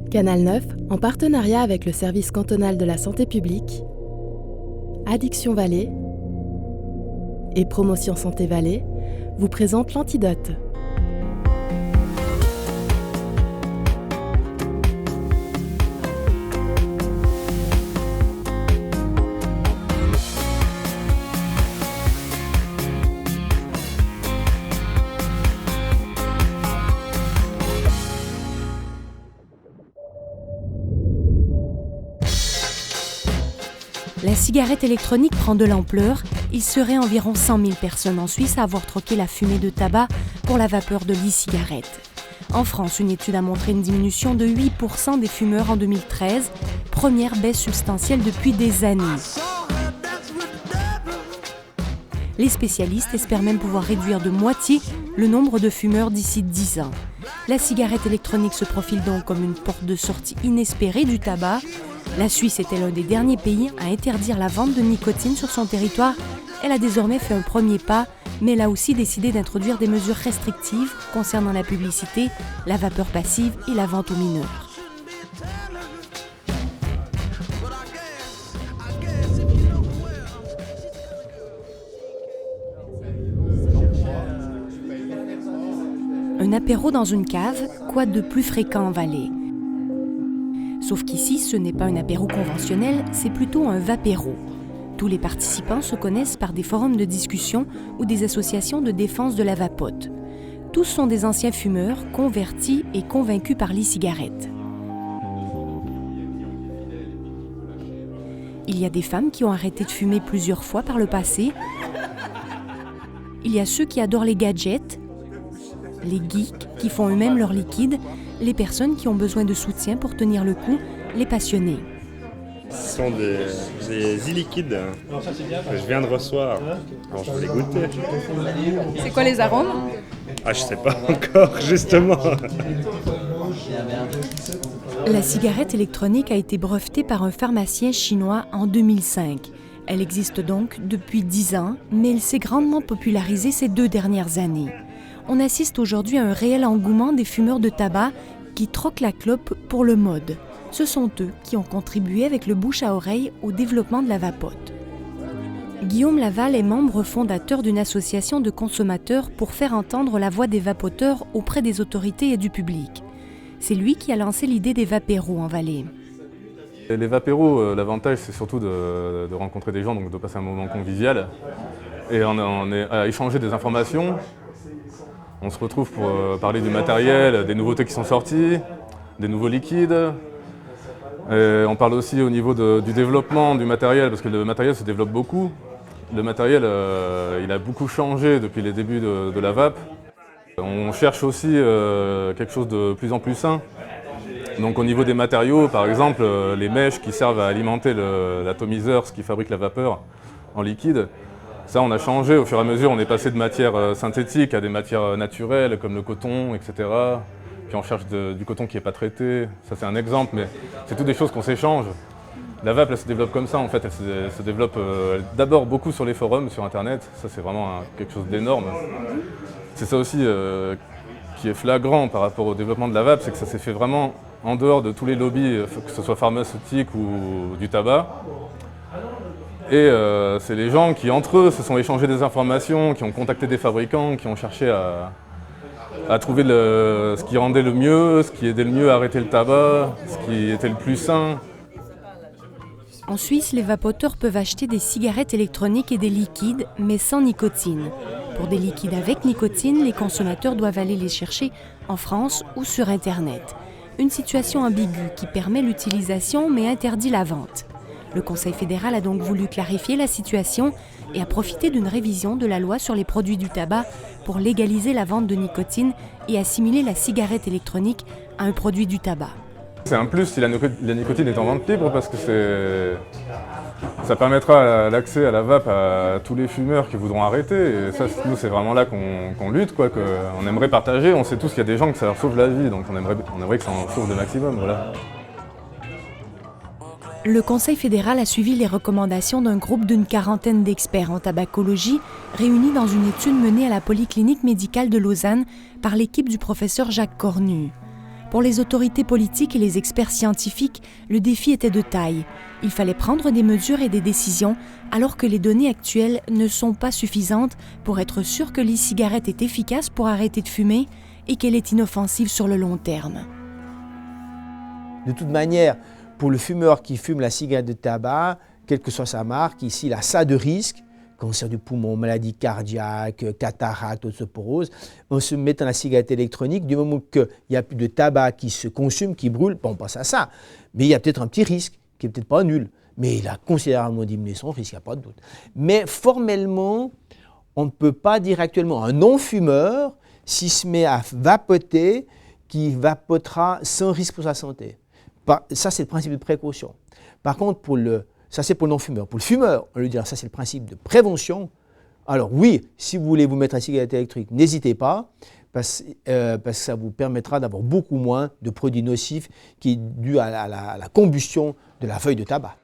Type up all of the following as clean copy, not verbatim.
Canal 9, en partenariat avec le service cantonal de la santé publique, Addiction Valais et Promotion Santé Valais, vous présente l'Antidote. La cigarette électronique prend de l'ampleur. Il serait environ 100 000 personnes en Suisse à avoir troqué la fumée de tabac pour la vapeur de l'e-cigarette. En France, une étude a montré une diminution de 8% des fumeurs en 2013, première baisse substantielle depuis des années. Les spécialistes espèrent même pouvoir réduire de moitié le nombre de fumeurs d'ici 10 ans. La cigarette électronique se profile donc comme une porte de sortie inespérée du tabac. La Suisse était l'un des derniers pays à interdire la vente de nicotine sur son territoire. Elle a désormais fait un premier pas, mais elle a aussi décidé d'introduire des mesures restrictives concernant la publicité, la vapeur passive et la vente aux mineurs. Un apéro dans une cave, quoi de plus fréquent en Valais ? Sauf qu'ici, ce n'est pas un apéro conventionnel, c'est plutôt un vapéro. Tous les participants se connaissent par des forums de discussion ou des associations de défense de la vapote. Tous sont des anciens fumeurs, convertis et convaincus par l'e-cigarette. Il y a des femmes qui ont arrêté de fumer plusieurs fois par le passé. Il y a ceux qui adorent les gadgets, les geeks qui font eux-mêmes leur liquide, les personnes qui ont besoin de soutien pour tenir le coup, les passionnés. Ce sont des e-liquides que je viens de recevoir. Alors je voulais goûter. C'est quoi les arômes ? Ah, je sais pas encore, justement. La cigarette électronique a été brevetée par un pharmacien chinois en 2005. Elle existe donc depuis 10 ans, mais elle s'est grandement popularisée ces 2 dernières années. On assiste aujourd'hui à un réel engouement des fumeurs de tabac qui troquent la clope pour le mode. Ce sont eux qui ont contribué avec le bouche à oreille au développement de la vapote. Guillaume Laval est membre fondateur d'une association de consommateurs pour faire entendre la voix des vapoteurs auprès des autorités et du public. C'est lui qui a lancé l'idée des vapéros en Valais. Les vapéros, l'avantage c'est surtout de rencontrer des gens, donc de passer un moment convivial. Et on est à échanger des informations. On se retrouve pour parler du matériel, des nouveautés qui sont sorties, des nouveaux liquides. Et on parle aussi au niveau du développement du matériel, parce que le matériel se développe beaucoup. Le matériel, il a beaucoup changé depuis les débuts de la vape. On cherche aussi quelque chose de plus en plus sain. Donc au niveau des matériaux, par exemple, les mèches qui servent à alimenter l'atomiseur, ce qui fabrique la vapeur en liquide, ça, on a changé au fur et à mesure. On est passé de matières synthétiques à des matières naturelles, comme le coton, etc. Puis on cherche du coton qui n'est pas traité. Ça, c'est un exemple, mais c'est toutes des choses qu'on s'échange. La vape, elle se développe comme ça, en fait. Elle se développe d'abord beaucoup sur les forums, sur Internet. Ça, c'est vraiment quelque chose d'énorme. C'est ça aussi qui est flagrant par rapport au développement de la vape, c'est que ça s'est fait vraiment en dehors de tous les lobbies, que ce soit pharmaceutique ou du tabac. Et c'est les gens qui, entre eux, se sont échangés des informations, qui ont contacté des fabricants, qui ont cherché à trouver ce qui rendait le mieux, ce qui aidait le mieux à arrêter le tabac, ce qui était le plus sain. En Suisse, les vapoteurs peuvent acheter des cigarettes électroniques et des liquides, mais sans nicotine. Pour des liquides avec nicotine, les consommateurs doivent aller les chercher en France ou sur Internet. Une situation ambiguë qui permet l'utilisation mais interdit la vente. Le Conseil fédéral a donc voulu clarifier la situation et a profité d'une révision de la loi sur les produits du tabac pour légaliser la vente de nicotine et assimiler la cigarette électronique à un produit du tabac. C'est un plus si la nicotine est en vente libre parce que ça permettra l'accès à la vape à tous les fumeurs qui voudront arrêter. Et ça, nous, c'est vraiment là qu'on lutte, quoi, qu'on aimerait partager. On sait tous qu'il y a des gens que ça leur sauve la vie, donc on aimerait que ça en sauve le maximum. Voilà. Le Conseil fédéral a suivi les recommandations d'un groupe d'une 40aine d'experts en tabacologie réunis dans une étude menée à la Polyclinique médicale de Lausanne par l'équipe du professeur Jacques Cornu. Pour les autorités politiques et les experts scientifiques, le défi était de taille. Il fallait prendre des mesures et des décisions alors que les données actuelles ne sont pas suffisantes pour être sûr que l'e-cigarette est efficace pour arrêter de fumer et qu'elle est inoffensive sur le long terme. De toute manière, pour le fumeur qui fume la cigarette de tabac, quelle que soit sa marque, ici, il a ça de risque, cancer du poumon, maladie cardiaque, cataracte, osteoporose. On se met dans la cigarette électronique, du moment qu'il n'y a plus de tabac qui se consomme, qui brûle, on pense à ça. Mais il y a peut-être un petit risque, qui n'est peut-être pas nul, mais il a considérablement diminué son risque, il n'y a pas de doute. Mais formellement, on ne peut pas dire actuellement à un non-fumeur, s'il se met à vapoter, qu'il vapotera sans risque pour sa santé. Ça, c'est le principe de précaution. Par contre, ça c'est pour le non-fumeur. Pour le fumeur, on lui dira ça c'est le principe de prévention. Alors oui, si vous voulez vous mettre à la cigarette électronique, n'hésitez pas, parce que ça vous permettra d'avoir beaucoup moins de produits nocifs qui sont dus à la combustion de la feuille de tabac.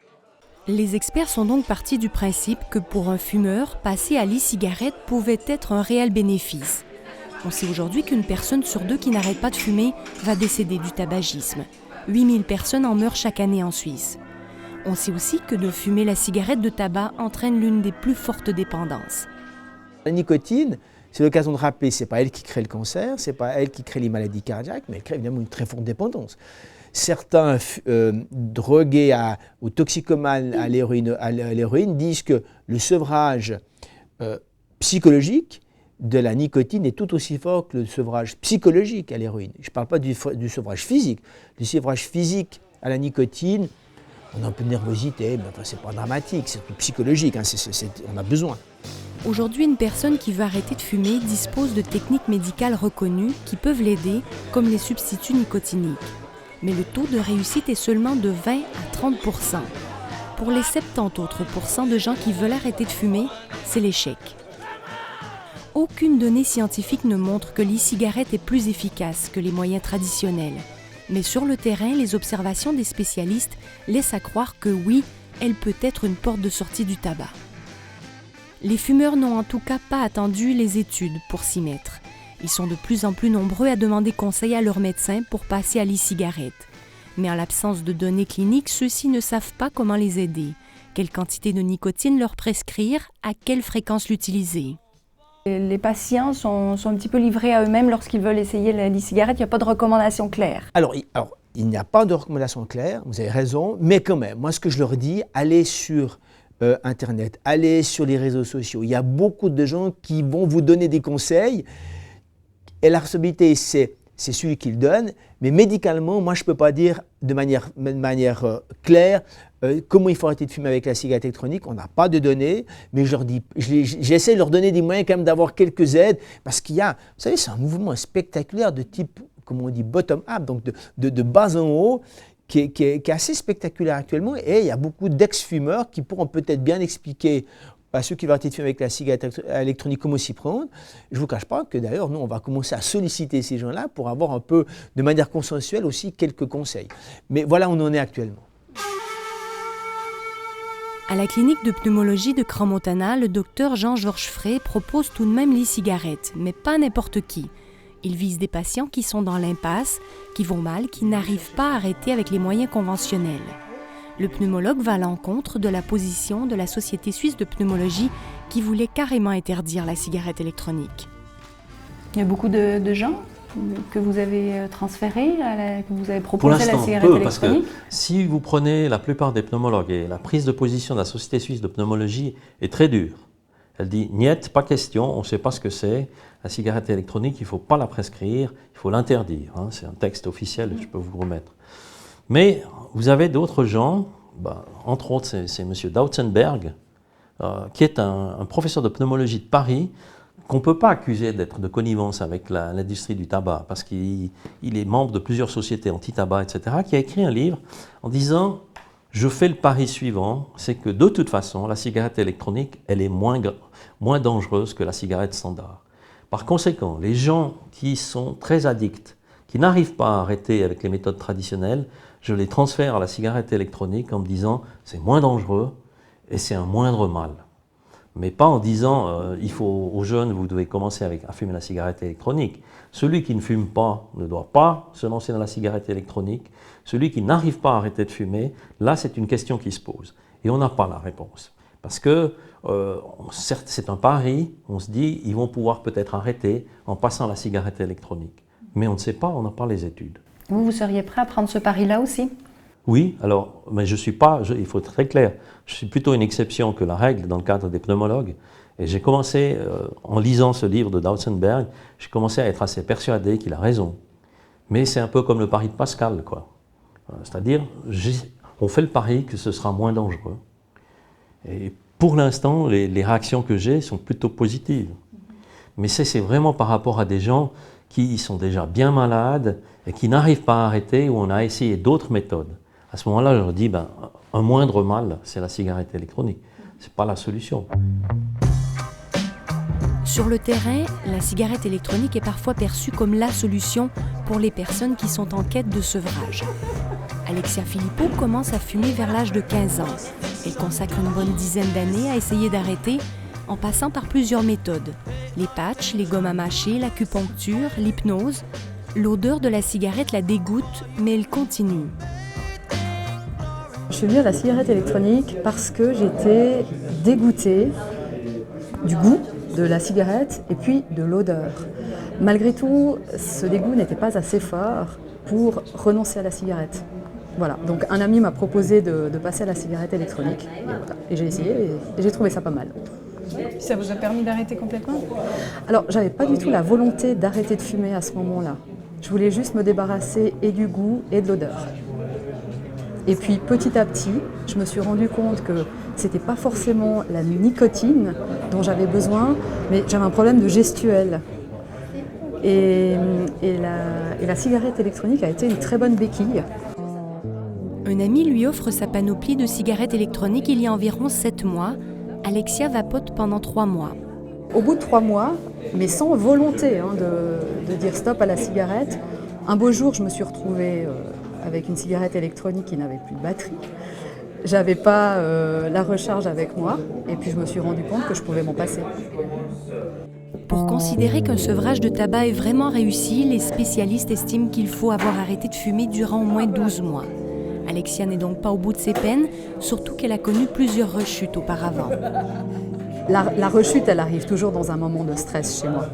Les experts sont donc partis du principe que pour un fumeur, passer à l'e-cigarette pouvait être un réel bénéfice. On sait aujourd'hui qu'une personne sur 2 qui n'arrête pas de fumer va décéder du tabagisme. 8000 personnes en meurent chaque année en Suisse. On sait aussi que de fumer la cigarette de tabac entraîne l'une des plus fortes dépendances. La nicotine, c'est l'occasion de rappeler, ce n'est pas elle qui crée le cancer, ce n'est pas elle qui crée les maladies cardiaques, mais elle crée évidemment une très forte dépendance. Certains drogués ou toxicomanes à l'héroïne disent que le sevrage psychologique de la nicotine est tout aussi fort que le sevrage psychologique à l'héroïne. Je ne parle pas du sevrage physique. Le sevrage physique à la nicotine, on a un peu de nervosité, mais enfin, ce n'est pas dramatique, c'est psychologique, on a besoin. Aujourd'hui, une personne qui veut arrêter de fumer dispose de techniques médicales reconnues qui peuvent l'aider, comme les substituts nicotiniques. Mais le taux de réussite est seulement de 20 à 30 %. Pour les 70 autres % de gens qui veulent arrêter de fumer, c'est l'échec. Aucune donnée scientifique ne montre que l'e-cigarette est plus efficace que les moyens traditionnels. Mais sur le terrain, les observations des spécialistes laissent à croire que oui, elle peut être une porte de sortie du tabac. Les fumeurs n'ont en tout cas pas attendu les études pour s'y mettre. Ils sont de plus en plus nombreux à demander conseil à leur médecin pour passer à l'e-cigarette. Mais en l'absence de données cliniques, ceux-ci ne savent pas comment les aider. Quelle quantité de nicotine leur prescrire, à quelle fréquence l'utiliser. Les patients sont un petit peu livrés à eux-mêmes lorsqu'ils veulent essayer l'e-cigarette. Il n'y a pas de recommandation claire. Alors, il n'y a pas de recommandation claire, vous avez raison, mais quand même, moi ce que je leur dis, allez sur Internet, allez sur les réseaux sociaux. Il y a beaucoup de gens qui vont vous donner des conseils et la responsabilité, c'est celui qui le donne, mais médicalement, moi je ne peux pas dire de manière claire comment il faut arrêter de fumer avec la cigarette électronique. On n'a pas de données, mais j'essaie de leur donner des moyens quand même d'avoir quelques aides, parce qu'il y a, vous savez, c'est un mouvement spectaculaire de type, comme on dit, bottom-up, donc de bas en haut, qui est assez spectaculaire actuellement, et il y a beaucoup d'ex-fumeurs qui pourront peut-être bien expliquer à ceux qui vont arrêter de fumer avec la cigarette électronique comment s'y prendre. Je ne vous cache pas que d'ailleurs, nous, on va commencer à solliciter ces gens-là pour avoir un peu, de manière consensuelle aussi, quelques conseils. Mais voilà où on en est actuellement. À la clinique de pneumologie de Crans-Montana, le docteur Jean-Georges Frey propose tout de même l'e-cigarette, mais pas n'importe qui. Il vise des patients qui sont dans l'impasse, qui vont mal, qui n'arrivent pas à arrêter avec les moyens conventionnels. Le pneumologue va à l'encontre de la position de la Société suisse de pneumologie qui voulait carrément interdire la cigarette électronique. Il y a beaucoup de gens que vous avez transférés, que vous avez proposé la cigarette électronique? Parce que si vous prenez la plupart des pneumologues, et la prise de position de la Société suisse de pneumologie est très dure. Elle dit « niet, pas question, on ne sait pas ce que c'est. La cigarette électronique, il ne faut pas la prescrire, il faut l'interdire. Hein, c'est un texte officiel, je peux vous remettre. » Mais vous avez d'autres gens, entre autres c'est M. Dautzenberg, qui est un professeur de pneumologie de Paris, qu'on ne peut pas accuser d'être de connivence avec l'industrie du tabac, parce qu'il est membre de plusieurs sociétés anti-tabac, etc., qui a écrit un livre en disant « Je fais le pari suivant, c'est que de toute façon, la cigarette électronique, elle est moins dangereuse que la cigarette standard. Par conséquent, les gens qui sont très addicts, qui n'arrivent pas à arrêter avec les méthodes traditionnelles, je les transfère à la cigarette électronique en me disant « c'est moins dangereux et c'est un moindre mal ». Mais pas en disant il faut aux jeunes, vous devez commencer à fumer la cigarette électronique. Celui qui ne fume pas ne doit pas se lancer dans la cigarette électronique. Celui qui n'arrive pas à arrêter de fumer, là c'est une question qui se pose. Et on n'a pas la réponse. Parce que certes c'est un pari, on se dit ils vont pouvoir peut-être arrêter en passant la cigarette électronique. Mais on ne sait pas, on n'a pas les études. Vous seriez prêt à prendre ce pari-là aussi? Oui, alors, mais je suis pas, il faut être très clair, je suis plutôt une exception que la règle dans le cadre des pneumologues. Et j'ai commencé, en lisant ce livre de Dautzenberg, j'ai commencé à être assez persuadé qu'il a raison. Mais c'est un peu comme le pari de Pascal, quoi. C'est-à-dire, on fait le pari que ce sera moins dangereux. Et pour l'instant, les réactions que j'ai sont plutôt positives. Mais c'est vraiment par rapport à des gens qui sont déjà bien malades et qui n'arrivent pas à arrêter, où on a essayé d'autres méthodes. À ce moment-là, je leur dis, un moindre mal, c'est la cigarette électronique. Ce n'est pas la solution. Sur le terrain, la cigarette électronique est parfois perçue comme la solution pour les personnes qui sont en quête de sevrage. Alexia Philippot commence à fumer vers l'âge de 15 ans. Elle consacre une bonne dizaine d'années à essayer d'arrêter en passant par plusieurs méthodes. Les patchs, les gommes à mâcher, l'acupuncture, l'hypnose. L'odeur de la cigarette la dégoûte, mais elle continue. Je suis venue à la cigarette électronique parce que j'étais dégoûtée du goût de la cigarette et puis de l'odeur. Malgré tout, ce dégoût n'était pas assez fort pour renoncer à la cigarette. Voilà, donc un ami m'a proposé de passer à la cigarette électronique et j'ai essayé et j'ai trouvé ça pas mal. Ça vous a permis d'arrêter complètement? Alors, j'avais pas du tout la volonté d'arrêter de fumer à ce moment-là. Je voulais juste me débarrasser et du goût et de l'odeur. Et puis petit à petit, je me suis rendu compte que c'était pas forcément la nicotine dont j'avais besoin, mais j'avais un problème de gestuelle. Et la cigarette électronique a été une très bonne béquille. Un ami lui offre sa panoplie de cigarettes électroniques il y a environ 7 mois. Alexia vapote pendant 3 mois. Au bout de 3 mois, mais sans volonté de dire stop à la cigarette, un beau jour, je me suis retrouvée avec une cigarette électronique qui n'avait plus de batterie. J'avais pas la recharge avec moi et puis je me suis rendu compte que je pouvais m'en passer. Pour considérer qu'un sevrage de tabac est vraiment réussi, les spécialistes estiment qu'il faut avoir arrêté de fumer durant au moins 12 mois. Alexia n'est donc pas au bout de ses peines, surtout qu'elle a connu plusieurs rechutes auparavant. La rechute, elle arrive toujours dans un moment de stress chez moi.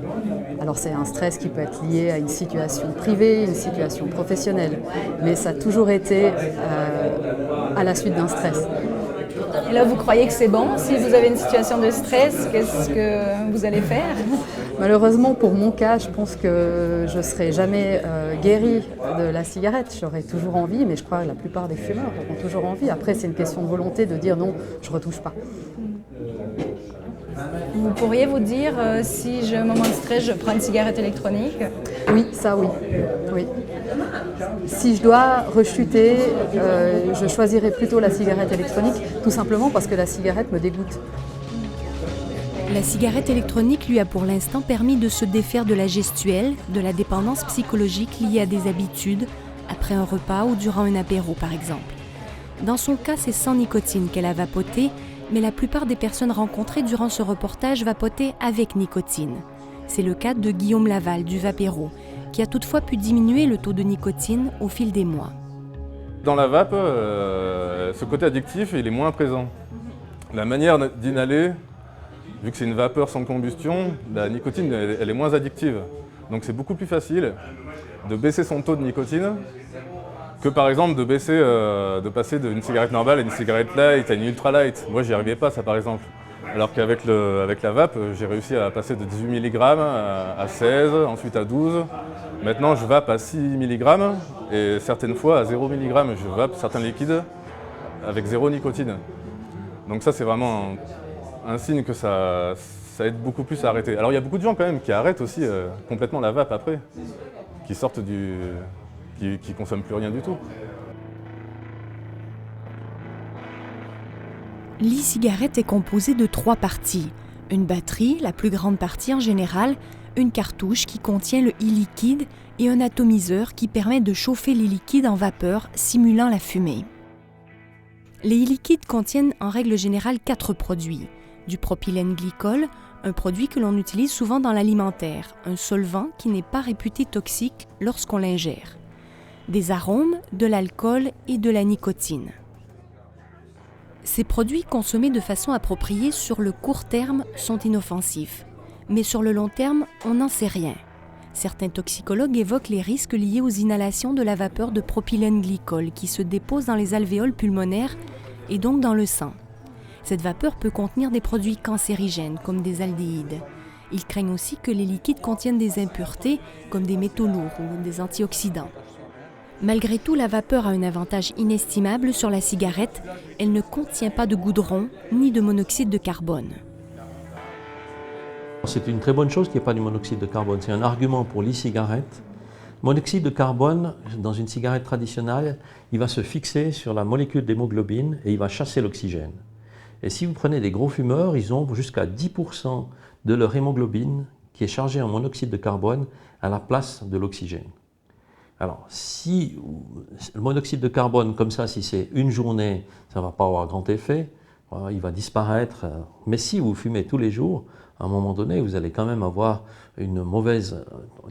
Alors c'est un stress qui peut être lié à une situation privée, une situation professionnelle, mais ça a toujours été à la suite d'un stress. Et là, vous croyez que c'est bon? Si vous avez une situation de stress, qu'est-ce que vous allez faire? Malheureusement, pour mon cas, je pense que je ne serai jamais guérie de la cigarette. J'aurai toujours envie, mais je crois que la plupart des fumeurs auront toujours envie. Après, c'est une question de volonté de dire non, je ne retouche pas. Vous pourriez vous dire, si j'ai un moment de stress, je prends une cigarette électronique? Oui, ça oui. Si je dois rechuter, je choisirais plutôt la cigarette électronique, tout simplement parce que la cigarette me dégoûte. La cigarette électronique lui a pour l'instant permis de se défaire de la gestuelle, de la dépendance psychologique liée à des habitudes, après un repas ou durant un apéro par exemple. Dans son cas, c'est sans nicotine qu'elle a vapoté, mais la plupart des personnes rencontrées durant ce reportage vapotaient avec nicotine. C'est le cas de Guillaume Laval du Vapéro, qui a toutefois pu diminuer le taux de nicotine au fil des mois. Dans la vape, ce côté addictif, il est moins présent. La manière d'inhaler, vu que c'est une vapeur sans combustion, la nicotine, elle est moins addictive. Donc c'est beaucoup plus facile de baisser son taux de nicotine que par exemple de passer d'une cigarette normale à une cigarette light, à une ultra light. Moi, j'y arrivais pas, ça par exemple. Alors qu'avec la vape, j'ai réussi à passer de 18 mg à 16, ensuite à 12. Maintenant, je vape à 6 mg et certaines fois à 0 mg, je vape certains liquides avec 0 nicotine. Donc ça, c'est vraiment un signe que ça aide beaucoup plus à arrêter. Alors il y a beaucoup de gens quand même qui arrêtent aussi complètement la vape après, qui sortent qui consomment plus rien du tout. L'e-cigarette est composée de 3 parties. Une batterie, la plus grande partie en général, une cartouche qui contient le e-liquide et un atomiseur qui permet de chauffer les liquides en vapeur, simulant la fumée. Les e-liquides contiennent en règle générale 4 produits. Du propylène glycol, un produit que l'on utilise souvent dans l'alimentaire, un solvant qui n'est pas réputé toxique lorsqu'on l'ingère. Des arômes, de l'alcool et de la nicotine. Ces produits consommés de façon appropriée sur le court terme sont inoffensifs, mais sur le long terme, on n'en sait rien. Certains toxicologues évoquent les risques liés aux inhalations de la vapeur de propylène glycol qui se dépose dans les alvéoles pulmonaires et donc dans le sang. Cette vapeur peut contenir des produits cancérigènes comme des aldéhydes. Ils craignent aussi que les liquides contiennent des impuretés comme des métaux lourds ou des antioxydants. Malgré tout, la vapeur a un avantage inestimable sur la cigarette. Elle ne contient pas de goudron ni de monoxyde de carbone. C'est une très bonne chose qu'il n'y ait pas du monoxyde de carbone. C'est un argument pour l'e-cigarette. Monoxyde de carbone, dans une cigarette traditionnelle, il va se fixer sur la molécule d'hémoglobine et il va chasser l'oxygène. Et si vous prenez des gros fumeurs, ils ont jusqu'à 10% de leur hémoglobine qui est chargée en monoxyde de carbone à la place de l'oxygène. Alors, si le monoxyde de carbone, comme ça, si c'est une journée, ça ne va pas avoir grand effet, il va disparaître. Mais si vous fumez tous les jours, à un moment donné, vous allez quand même avoir une mauvaise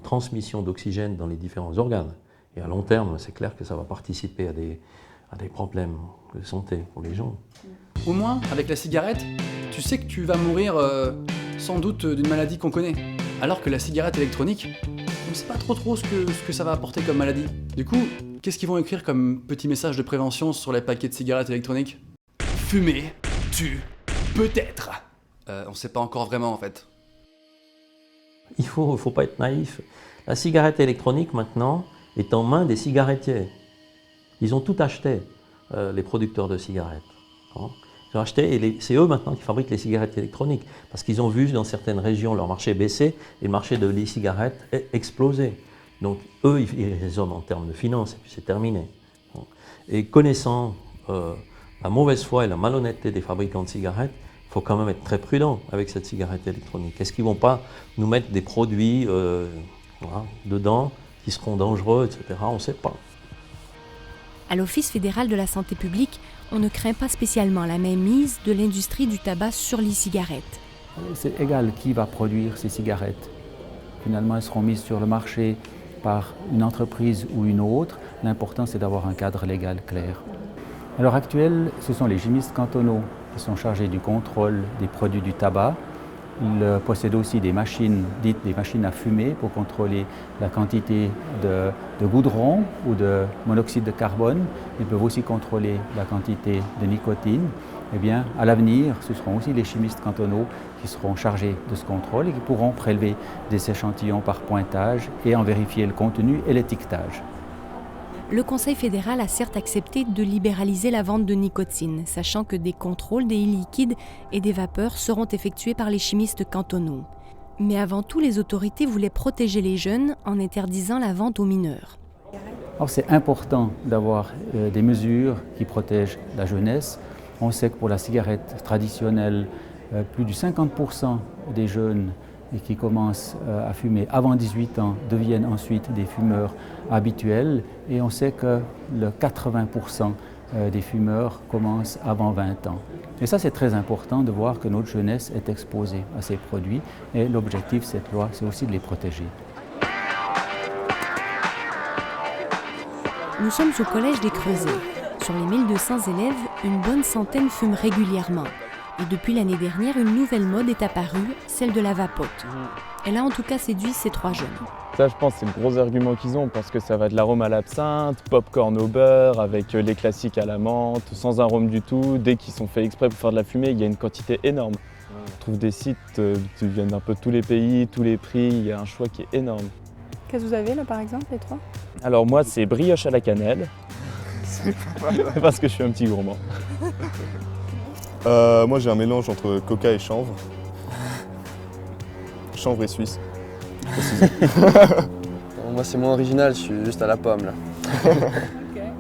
transmission d'oxygène dans les différents organes. Et à long terme, c'est clair que ça va participer à des problèmes de santé pour les gens. Au moins, avec la cigarette, tu sais que tu vas mourir sans doute d'une maladie qu'on connaît. Alors que la cigarette électronique, on ne sait pas trop ce que ça va apporter comme maladie. Du coup, qu'est-ce qu'ils vont écrire comme petit message de prévention sur les paquets de cigarettes électroniques ? Fumer tue peut-être. On ne sait pas encore vraiment en fait. Il faut pas être naïf. La cigarette électronique maintenant est en main des cigarettiers. Ils ont tout acheté, les producteurs de cigarettes. Ils ont acheté et c'est eux maintenant qui fabriquent les cigarettes électroniques parce qu'ils ont vu dans certaines régions leur marché baisser et le marché de l'e-cigarette exploser. Donc eux, ils raisonnent en termes de finances et puis c'est terminé. Et connaissant la mauvaise foi et la malhonnêteté des fabricants de cigarettes, il faut quand même être très prudent avec cette cigarette électronique. Est-ce qu'ils ne vont pas nous mettre des produits dedans qui seront dangereux, etc. On ne sait pas. À l'Office fédéral de la santé publique, on ne craint pas spécialement la mainmise de l'industrie du tabac sur l'e-cigarette. C'est égal qui va produire ces cigarettes. Finalement, elles seront mises sur le marché par une entreprise ou une autre. L'important, c'est d'avoir un cadre légal clair. À l'heure actuelle, ce sont les chimistes cantonaux qui sont chargés du contrôle des produits du tabac. Ils possèdent aussi des machines, dites des machines à fumer, pour contrôler la quantité de goudron ou de monoxyde de carbone. Ils peuvent aussi contrôler la quantité de nicotine. Eh bien, à l'avenir, ce seront aussi les chimistes cantonaux qui seront chargés de ce contrôle et qui pourront prélever des échantillons par pointage et en vérifier le contenu et l'étiquetage. Le Conseil fédéral a certes accepté de libéraliser la vente de nicotine, sachant que des contrôles des liquides et des vapeurs seront effectués par les chimistes cantonaux. Mais avant tout, les autorités voulaient protéger les jeunes en interdisant la vente aux mineurs. Alors c'est important d'avoir des mesures qui protègent la jeunesse. On sait que pour la cigarette traditionnelle, plus de 50% des jeunes qui commencent à fumer avant 18 ans deviennent ensuite des fumeurs habituels. Et on sait que le 80% des fumeurs commencent avant 20 ans. Et ça, c'est très important de voir que notre jeunesse est exposée à ces produits. Et l'objectif de cette loi, c'est aussi de les protéger. Nous sommes au Collège des Creusets. Sur les 1200 élèves, une bonne centaine fument régulièrement. Et depuis l'année dernière, une nouvelle mode est apparue, celle de la vapote. Elle a en tout cas séduit ces 3 jeunes. Ça, je pense, c'est le gros argument qu'ils ont parce que ça va de l'arôme à l'absinthe, pop-corn au beurre, avec les classiques à la menthe, sans arôme du tout. Dès qu'ils sont faits exprès pour faire de la fumée, il y a une quantité énorme. On trouve des sites qui viennent d'un peu tous les pays, tous les prix, il y a un choix qui est énorme. Qu'est-ce que vous avez là par exemple, les 3 ? Alors moi, c'est brioche à la cannelle, parce que je suis un petit gourmand. Moi j'ai un mélange entre coca et chanvre. Chanvre et suisse. Moi c'est moins original, je suis juste à la pomme là.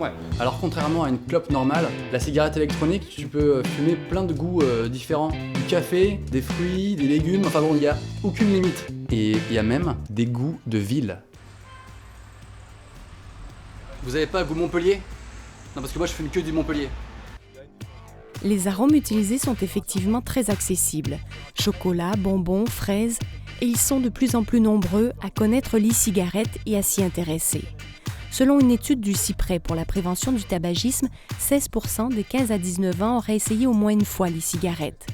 Ouais. Alors contrairement à une clope normale, la cigarette électronique, tu peux fumer plein de goûts différents. Du café, des fruits, des légumes, enfin bon, il n'y a aucune limite. Et il y a même des goûts de ville. Vous avez pas goût Montpellier ? Non, parce que moi je fume que du Montpellier. Les arômes utilisés sont effectivement très accessibles. Chocolat, bonbons, fraises, et ils sont de plus en plus nombreux à connaître l'e-cigarette et à s'y intéresser. Selon une étude du CIPRES pour la prévention du tabagisme, 16% des 15 à 19 ans auraient essayé au moins une fois l'e-cigarette.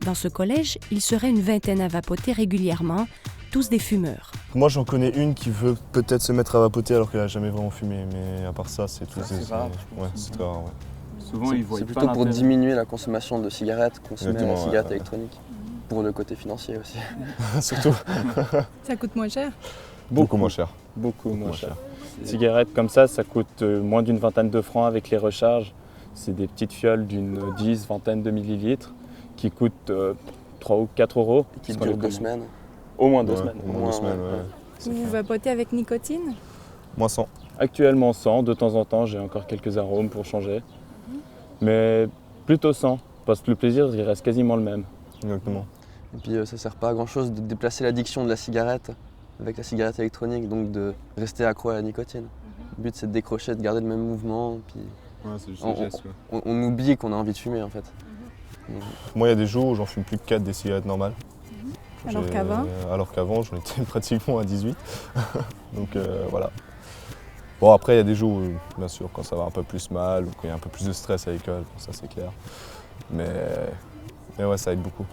Dans ce collège, il serait une vingtaine à vapoter régulièrement, tous des fumeurs. Moi j'en connais une qui veut peut-être se mettre à vapoter alors qu'elle n'a jamais vraiment fumé, mais à part ça c'est tout. C'est rare. Ouais, c'est très rare. Ouais. Souvent ils voient c'est plutôt pour diminuer la consommation de cigarettes, consommer la cigarette électronique. Pour le côté financier aussi. Surtout. Ça coûte moins cher? Beaucoup moins cher. Beaucoup moins cher. Cigarettes comme ça coûte moins d'une vingtaine de francs avec les recharges. C'est des petites fioles d'une vingtaine de millilitres qui coûtent 3 ou 4 euros. Et qui durent 2 semaines. Au moins 2 semaines. Au moins 2 semaines, ouais. Vous vapotez avec nicotine? Moi sans. Actuellement sans, de temps en temps j'ai encore quelques arômes pour changer. Mais plutôt sans, parce que le plaisir il reste quasiment le même. Exactement. Et puis ça sert pas à grand chose de déplacer l'addiction de la cigarette avec la cigarette électronique, donc de rester accro à la nicotine. Le but c'est de décrocher, de garder le même mouvement, puis c'est juste un geste, on oublie qu'on a envie de fumer en fait. Moi il y a des jours où j'en fume plus que 4 des cigarettes normales. Alors qu'avant? Alors qu'avant j'en étais pratiquement à 18. Donc voilà. Bon après il y a des jours où, bien sûr, quand ça va un peu plus mal ou quand il y a un peu plus de stress à l'école, ça c'est clair. Mais ouais, ça aide beaucoup.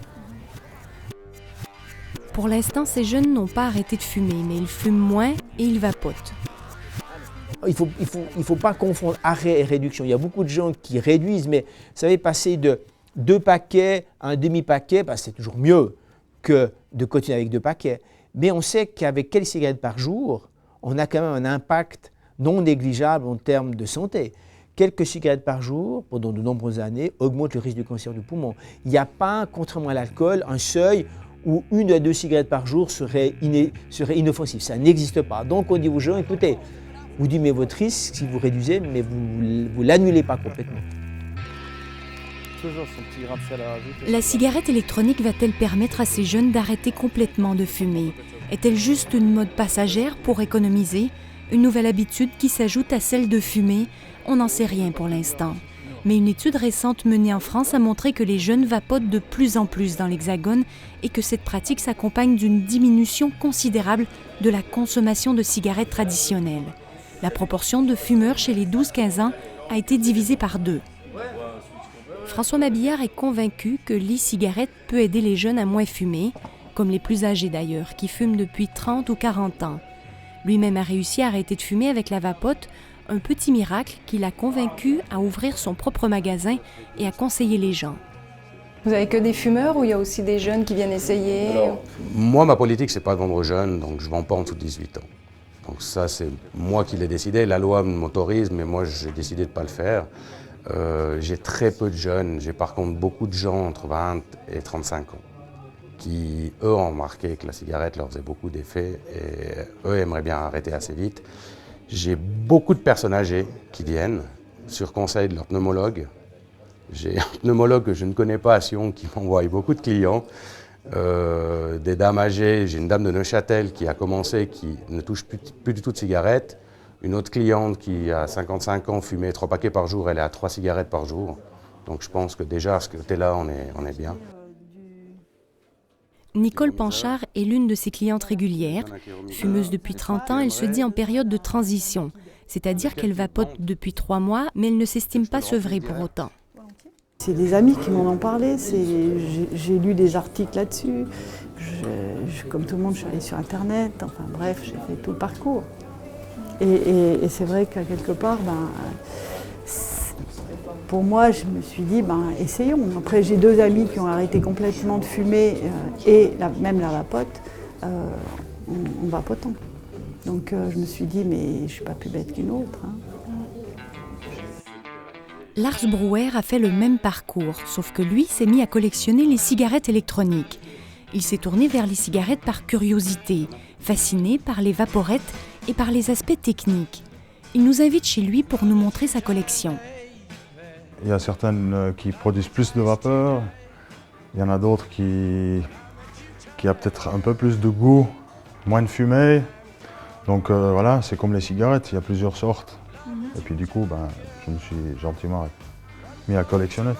Pour l'instant, ces jeunes n'ont pas arrêté de fumer, mais ils fument moins et ils vapotent. Il faut pas confondre arrêt et réduction. Il y a beaucoup de gens qui réduisent, mais vous savez, passer de 2 paquets à un demi-paquet, c'est toujours mieux que de continuer avec 2 paquets. Mais on sait qu'avec quelques cigarettes par jour, on a quand même un impact non négligeable en termes de santé. Quelques cigarettes par jour, pendant de nombreuses années, augmentent le risque de cancer du poumon. Il n'y a pas, contrairement à l'alcool, un seuil où 1 à 2 cigarettes par jour serait inoffensif. Ça n'existe pas. Donc on dit aux gens, écoutez, vous diminuez votre risque si vous réduisez, mais vous ne l'annulez pas complètement. Toujours son petit grain de sel à rajouter. La cigarette électronique va-t-elle permettre à ces jeunes d'arrêter complètement de fumer? Est-elle juste une mode passagère pour économiser? Une nouvelle habitude qui s'ajoute à celle de fumer? On n'en sait rien pour l'instant. Mais une étude récente menée en France a montré que les jeunes vapotent de plus en plus dans l'Hexagone et que cette pratique s'accompagne d'une diminution considérable de la consommation de cigarettes traditionnelles. La proportion de fumeurs chez les 12-15 ans a été divisée par 2. François Mabillard est convaincu que l'e-cigarette peut aider les jeunes à moins fumer, comme les plus âgés d'ailleurs, qui fument depuis 30 ou 40 ans. Lui-même a réussi à arrêter de fumer avec la vapote, un petit miracle qui l'a convaincu à ouvrir son propre magasin et à conseiller les gens. Vous avez que des fumeurs ou il y a aussi des jeunes qui viennent essayer? Moi, ma politique, c'est pas de vendre aux jeunes, donc je ne vends pas en dessous de 18 ans. Donc ça, c'est moi qui l'ai décidé. La loi m'autorise, mais moi, j'ai décidé de ne pas le faire. J'ai très peu de jeunes. J'ai par contre beaucoup de gens entre 20 et 35 ans qui, eux, ont remarqué que la cigarette leur faisait beaucoup d'effets et eux aimeraient bien arrêter assez vite. J'ai beaucoup de personnes âgées qui viennent sur conseil de leur pneumologue. J'ai un pneumologue que je ne connais pas à Sion qui m'envoie beaucoup de clients. Des dames âgées, j'ai une dame de Neuchâtel qui a commencé, qui ne touche plus du tout de cigarettes. Une autre cliente qui a 55 ans, fumait 3 paquets par jour, elle est à 3 cigarettes par jour. Donc je pense que déjà à ce côté-là, on est bien. Nicole Panchard est l'une de ses clientes régulières. Fumeuse depuis 30 ans, elle se dit en période de transition, c'est-à-dire qu'elle vapote depuis 3 mois, mais elle ne s'estime pas sevrée pour autant. C'est des amis qui m'en ont parlé, j'ai lu des articles là-dessus, comme tout le monde je suis allée sur internet, enfin bref, j'ai fait tout le parcours. Et c'est vrai qu'à quelque part, pour moi je me suis dit, essayons. Après j'ai 2 amis qui ont arrêté complètement de fumer et même la vapote, en vapotant. Donc je me suis dit, mais je ne suis pas plus bête qu'une autre. Lars Brouwer a fait le même parcours, sauf que lui s'est mis à collectionner les cigarettes électroniques. Il s'est tourné vers les cigarettes par curiosité, fasciné par les vaporettes et par les aspects techniques. Il nous invite chez lui pour nous montrer sa collection. Il y a certaines qui produisent plus de vapeur, il y en a d'autres qui a peut-être un peu plus de goût, moins de fumée. Donc voilà, c'est comme les cigarettes, il y a plusieurs sortes. Et puis du coup, je me suis gentiment mis à collectionner.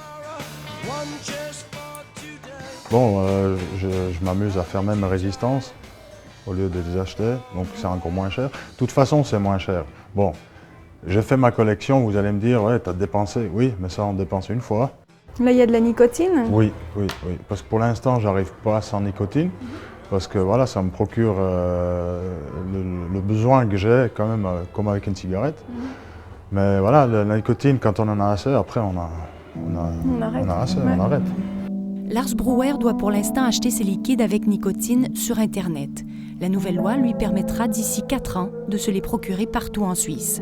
Bon, je m'amuse à faire même résistance au lieu de les acheter, donc c'est encore moins cher. De toute façon, c'est moins cher. Bon, j'ai fait ma collection, vous allez me dire, ouais, t'as dépensé. Oui, mais ça, on dépense une fois. Là, il y a de la nicotine? Oui, oui, oui. Parce que pour l'instant, j'arrive pas sans nicotine. Parce que voilà, ça me procure le besoin que j'ai quand même, comme avec une cigarette. Mais voilà, la nicotine, quand on en a assez, après on arrête. Lars Brouwer doit pour l'instant acheter ses liquides avec nicotine sur Internet. La nouvelle loi lui permettra d'ici 4 ans de se les procurer partout en Suisse.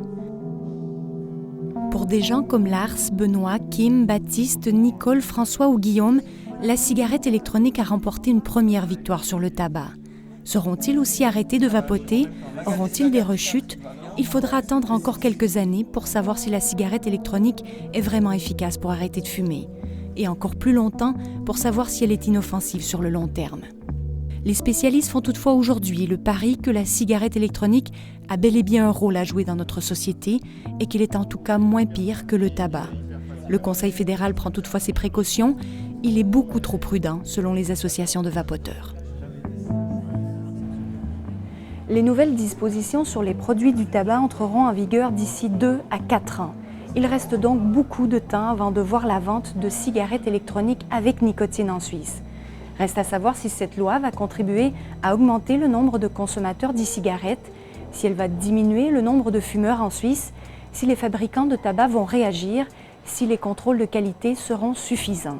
Pour des gens comme Lars, Benoît, Kim, Baptiste, Nicole, François ou Guillaume, la cigarette électronique a remporté une première victoire sur le tabac. Seront-ils aussi arrêtés de vapoter? Auront-ils des rechutes? Il faudra attendre encore quelques années pour savoir si la cigarette électronique est vraiment efficace pour arrêter de fumer. Et encore plus longtemps pour savoir si elle est inoffensive sur le long terme. Les spécialistes font toutefois aujourd'hui le pari que la cigarette électronique a bel et bien un rôle à jouer dans notre société et qu'il est en tout cas moins pire que le tabac. Le Conseil fédéral prend toutefois ses précautions. Il est beaucoup trop prudent selon les associations de vapoteurs. Les nouvelles dispositions sur les produits du tabac entreront en vigueur d'ici 2 à 4 ans. Il reste donc beaucoup de temps avant de voir la vente de cigarettes électroniques avec nicotine en Suisse. Reste à savoir si cette loi va contribuer à augmenter le nombre de consommateurs d'e-cigarettes, si elle va diminuer le nombre de fumeurs en Suisse, si les fabricants de tabac vont réagir, si les contrôles de qualité seront suffisants.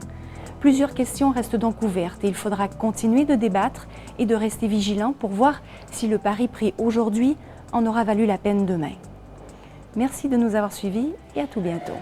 Plusieurs questions restent donc ouvertes et il faudra continuer de débattre et de rester vigilant pour voir si le pari pris aujourd'hui en aura valu la peine demain. Merci de nous avoir suivis et à tout bientôt.